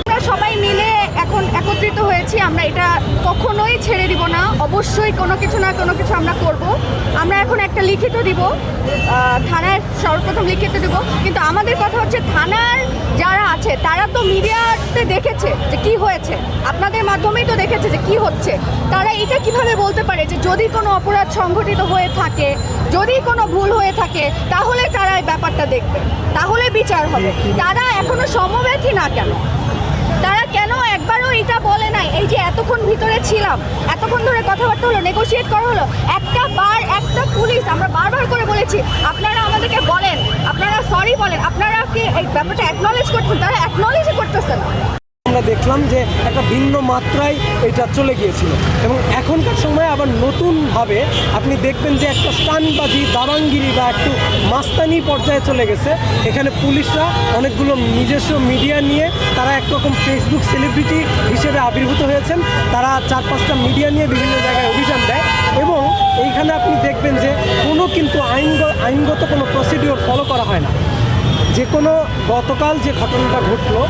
আমরা সবাই মিলে এখন একত্রিত হয়েছি। আমরা এটা কখনোই ছেড়ে দিব না, অবশ্যই কোনো কিছু না কোনো কিছু আমরা করব। আমরা এখন একটা লিখিত দিব, থানায় সর্বপ্রথম লিখিত দিব। কিন্তু আমাদের কথা হচ্ছে, থানার যারা আছে তারা তো মিডিয়াতে দেখেছে যে কি হয়েছে, আপনাদের মাধ্যমেই তো দেখেছে যে কি হচ্ছে। তারা এটা কিভাবে বলতে পারে যে যদি কোনো অপরাধ সংঘটিত হয়ে থাকে, যদি কোনো ভুল হয়ে থাকে, তাহলে তারা এই ব্যাপারটা দেখবে, তাহলে বিচার হবে। তারা এখনো সমব্যথী না কেন? তারা কেন একবারও এটা বলে নাই? এই যে এতক্ষণ ভিতরে ছিলাম, এতক্ষণ ধরে কথাবার্তা হলো, নেগোশিয়েট করা হলো, একটা পুলিশ, আমরা বারবার করে বলেছি আপনারা আমাদেরকে বলেন, আপনারা সরি বলেন, আপনারা কি এই ব্যাপারটা অ্যাকনলেজ করছেন? তারা অ্যাকনলেজই করতেছে না। আমরা দেখলাম যে একটা ভিন্ন মাত্রায় এটা চলে গিয়েছিল এবং এখনকার সময় আবার নতুনভাবে আপনি দেখবেন যে একটা স্টানবাজি, দাবাঙ্গিরি বা একটু মাস্তানি পর্যায়ে চলে গেছে। এখানে পুলিশরা অনেকগুলো নিজস্ব মিডিয়া নিয়ে তারা একরকম ফেসবুক সেলিব্রিটি হিসেবে আবির্ভূত হয়েছেন। তারা 4-5টা মিডিয়া নিয়ে বিভিন্ন জায়গায় অভিযান দেয় এবং এইখানে আপনি দেখবেন যে কোনো কিন্তু আইনগত কোনো প্রসিডিওর ফলো করা হয় না। যে কোনো গতকাল যে ঘটনাটা ঘটলো,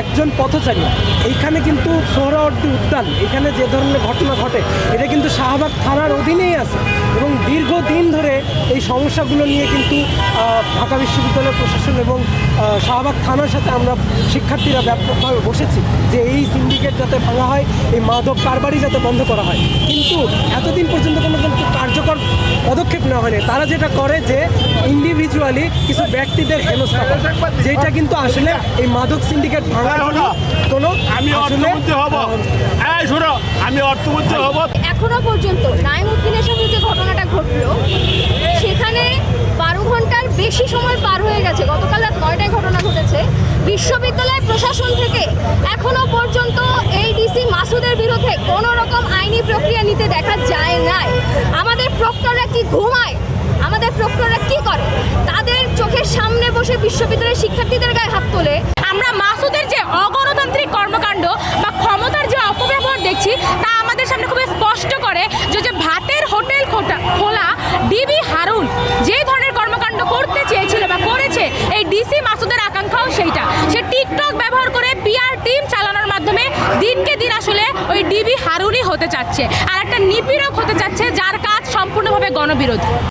একজন পথচারী, এইখানে কিন্তু সোহরাওয়ার্দী উদ্যান, এখানে যে ধরনের ঘটনা ঘটে এটা কিন্তু শাহবাগ থানার অধীনেই আছে এবং দীর্ঘদিন ধরে এই সমস্যাগুলো নিয়ে কিন্তু ঢাকা বিশ্ববিদ্যালয় প্রশাসন এবং শাহবাগ থানার সাথে আমরা শিক্ষার্থীরা ব্যাপকভাবে বসেছি যে এই সিন্ডিকেট যাতে ভাঙা হয়, এই মাদক কারবারি যাতে বন্ধ করা হয়। কিন্তু এতদিন পর্যন্ত কোনো কিন্তু কার্যকর পদক্ষেপ নেওয়া হয়নি। তারা যেটা করে যে ইন্ডিভিজুয়ালি কিছু ব্যক্তিদের হেনস্থা, যেটা কিন্তু আসলে এই মাদক সিন্ডিকেট ভাঙার জন্য কোনো এখনো পর্যন্ত নাঈমুদ্দিনের সাথে যে ঘটনাটা ঘটলো, সেখানে 12 ঘন্টার বেশি সময় পার হয়ে গেছে। গতকাল রাত 9টায় ঘটনা ঘটেছে। বিশ্ববিদ্যালয় প্রশাসন থেকে এখনো পর্যন্ত এই ডিসি মাসুদের বিরুদ্ধে কোনো রকম আইনি প্রক্রিয়া নিতে দেখা যায় নাই। আমাদের প্রক্টররা কি ঘুমায়? আমাদের প্রক্টররা কি করে? তাদের চোখের সামনে বসে বিশ্ববিদ্যালয়ের শিক্ষার্থীদের গায়ে হাত তোলে। আমরা মাসুদের যে অগণতান্ত্রিক কর্মকাণ্ড বা ক্ষমতার যে অপব্যবহার দেখছি, তা আমাদের সামনে খুবই স্পষ্ট করে যে ভাতের হোটেল খোলা ডিবি হারুন যে ধরনের কর্মকাণ্ড করতে চেয়েছিল বা করেছে, এই ডিসি মাসুদের আকাঙ্ক্ষাও সেইটা। সে টিকটক ব্যবহার করে পিআর টিম চালানোর মাধ্যমে দিনকে দিন আসলে ওই ডিবি হারুনই হতে চাচ্ছে, আর একটা নিপীড়ক হতে চাচ্ছে যার কাজ সম্পূর্ণভাবে গণবিরোধী।